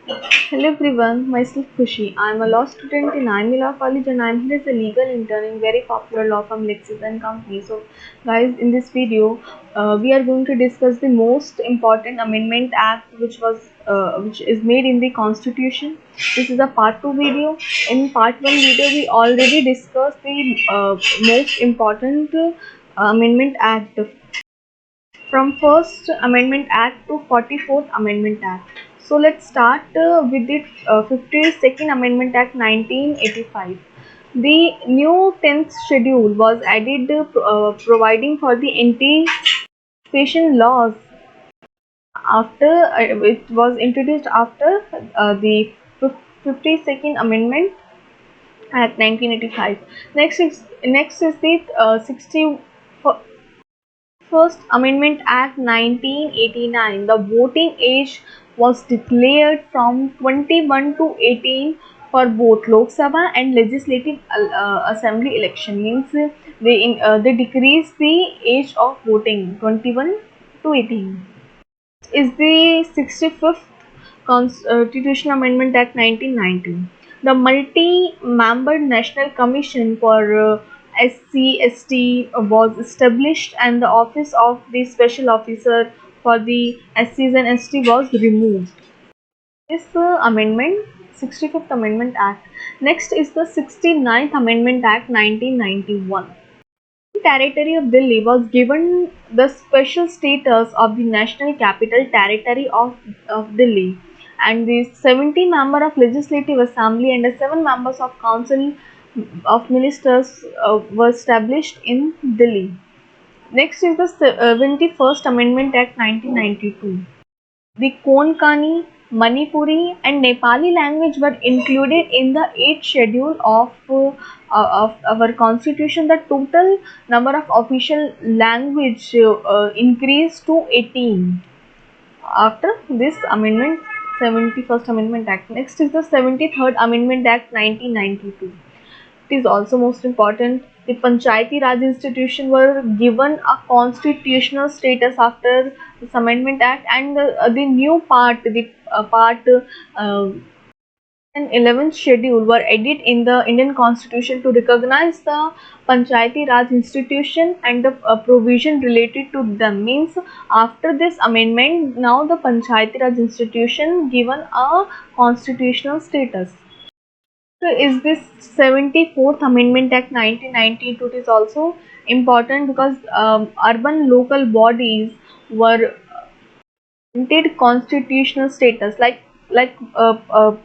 Hello everyone, myself Khushi. I am a law student in IME Law College and I am here as a legal intern in very popular law firm Lexis and Company. So, guys, in this video, we are going to discuss the most important amendment act which is made in the Constitution. This is a part 2 video. In part 1 video, we already discussed the most important amendment act from First Amendment Act to 44th Amendment Act. So let's start with the 52nd Amendment Act 1985. The new 10th schedule was added providing for the anti-expansion laws after it was introduced after the 52nd Amendment Act 1985. Next is the 60 First Amendment Act 1989. The voting age was declared from 21 to 18 for both Lok Sabha and Legislative Assembly election. Means they decreased the age of voting 21 to 18. Is the 65th Constitutional Amendment Act 1990. The multi-member National Commission for SC ST was established and the office of the Special Officer for the SCs and ST was removed. This amendment, 65th Amendment Act. Next is the 69th Amendment Act 1991. The territory of Delhi was given the special status of the National Capital Territory of Delhi, and the 70 members of Legislative Assembly and the 7 members of Council of Ministers were established in Delhi. Next is the 71st Amendment Act 1992. The Konkani, Manipuri and Nepali language were included in the 8th schedule of our constitution. The total number of official language increased to 18 after this amendment, 71st Amendment Act. Next is the 73rd Amendment Act 1992. It is also most important. The Panchayati Raj institution were given a constitutional status after this Amendment Act, and the new part, the part and 11th schedule were added in the Indian Constitution to recognize the Panchayati Raj institution and the provision related to them. Means after this amendment, now the Panchayati Raj institution given a constitutional status. Is this 74th Amendment Act 1992. It is also important because urban local bodies were granted constitutional status like Panchayati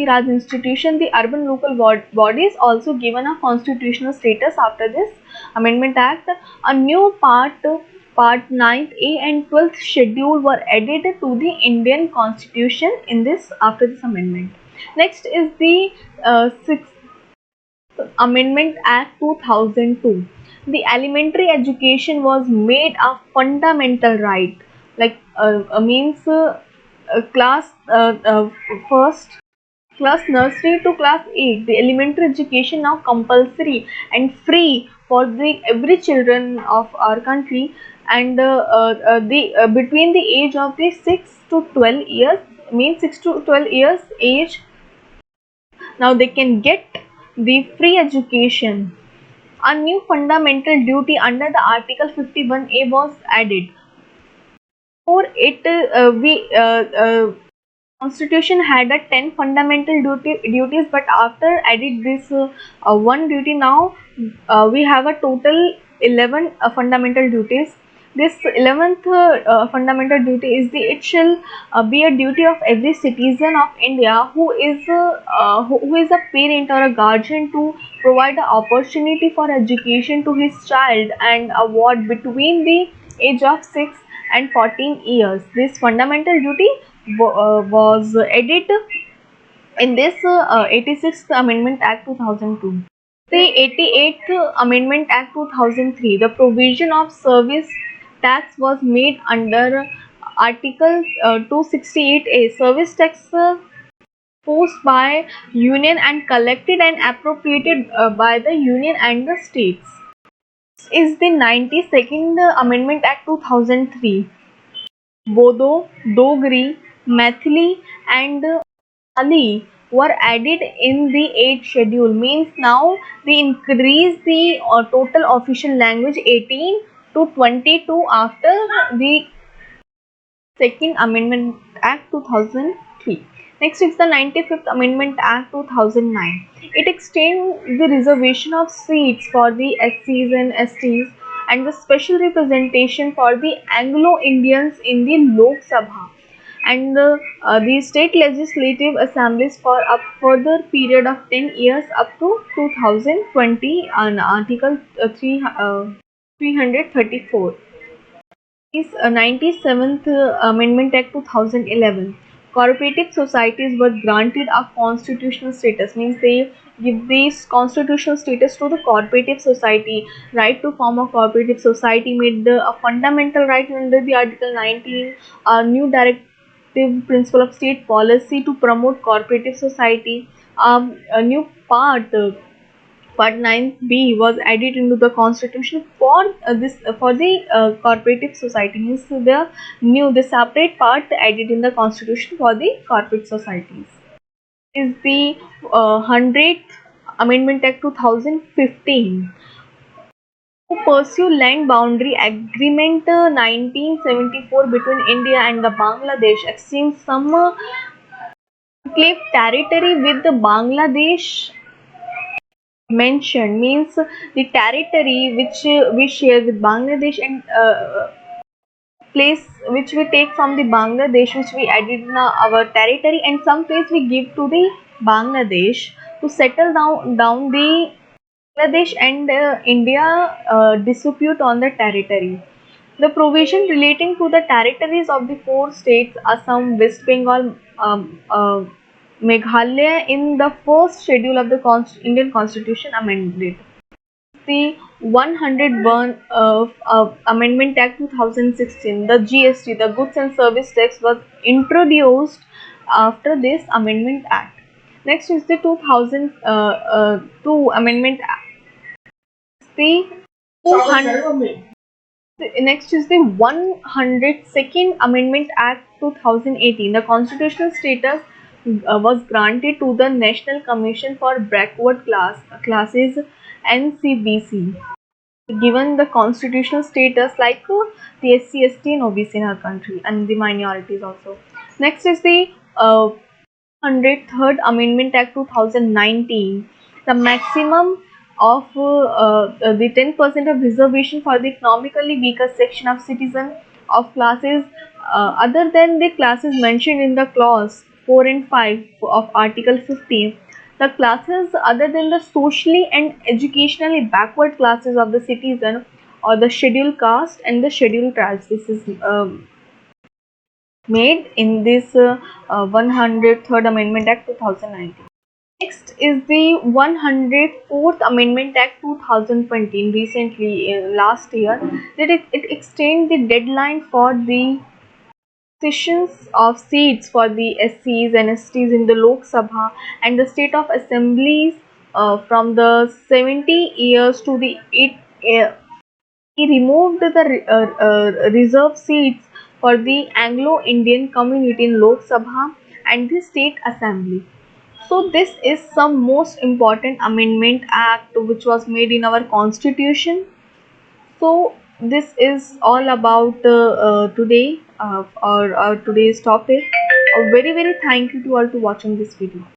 Raj institution. The urban local bodies also given a constitutional status after this Amendment Act. A new part 9th A and 12th schedule were added to the Indian Constitution in this after this amendment. Next is the 6th Amendment Act 2002. The elementary education was made a fundamental right, like means class first class nursery to class 8. The elementary education now compulsory and free for the every children of our country, and the between the age of the 6 to 12 years, means 6 to 12 years age, now they can get the free education. A new fundamental duty under the Article 51A was added. For it, Constitution had a 10 fundamental duties, but after added this one duty, now we have a total 11 fundamental duties. This 11th fundamental duty is the it shall be a duty of every citizen of India who is a parent or a guardian to provide the opportunity for education to his child and award between the age of 6 and 14 years. This fundamental duty was added in this 86th Amendment Act 2002. The 88th Amendment Act 2003, the provision of service tax was made under Article 268A. Service tax posed by Union and collected and appropriated by the Union and the states. This is the 92nd Amendment Act 2003. Bodo, Dogri, Maithili and Ali were added in the 8th schedule. Means now they increase the total official language 18 to 22 after the Second Amendment Act 2003. Next is the 95th Amendment Act 2009. It extends the reservation of seats for the SCs and STs and the special representation for the Anglo-Indians in the Lok Sabha and the state legislative assemblies for a further period of 10 years up to 2020 on Article 334 is 97th Amendment Act 2011. Cooperative societies were granted a constitutional status, means they give this constitutional status to the cooperative society. Right to form a cooperative society made a fundamental right under the Article 19. A new directive principle of state policy to promote cooperative society. A new Part 9b was added into the constitution for this for the cooperative society. Means the separate part added in the constitution for the corporate societies. Is the 100th Amendment Act 2015 to pursue land boundary agreement 1974 between India and the Bangladesh exchange some enclave territory with the Bangladesh mentioned, means the territory which we share with Bangladesh and place which we take from the Bangladesh, which we added in our territory, and some place we give to the Bangladesh to settle down the Bangladesh and India dispute on the territory. The provision relating to the territories of the four states Assam, West Bengal, Meghalaya in the first schedule of the Indian Constitution amended. The 101 of Amendment Act 2016, the GST, the Goods and Service Tax, was introduced after this Amendment Act. Next is the 2002 Amendment Act. The 200 Next is the 102nd Amendment Act 2018. The constitutional status was granted to the National Commission for Backward Classes NCBC, given the constitutional status like the SC, ST and OBC in our country and the minorities also. Next is the 103rd Amendment Act 2019. The maximum of the 10% of reservation for the economically weaker section of citizen of classes other than the classes mentioned in the clause 4 and 5 of Article 15. The classes other than the socially and educationally backward classes of the citizen or the scheduled caste and the scheduled tribes. This is made in this 103rd Amendment Act 2019. Next is the 104th Amendment Act 2020. Recently, last year, that it extends the deadline for the sessions of seats for the SCs and STs in the Lok Sabha and the state of assemblies from the 70 years to the 8 years. He removed the reserved seats for the Anglo-Indian community in Lok Sabha and the State Assembly. So this is some most important amendment act which was made in our constitution. So this is all about today or today's topic. A very thank you to all to watching this video.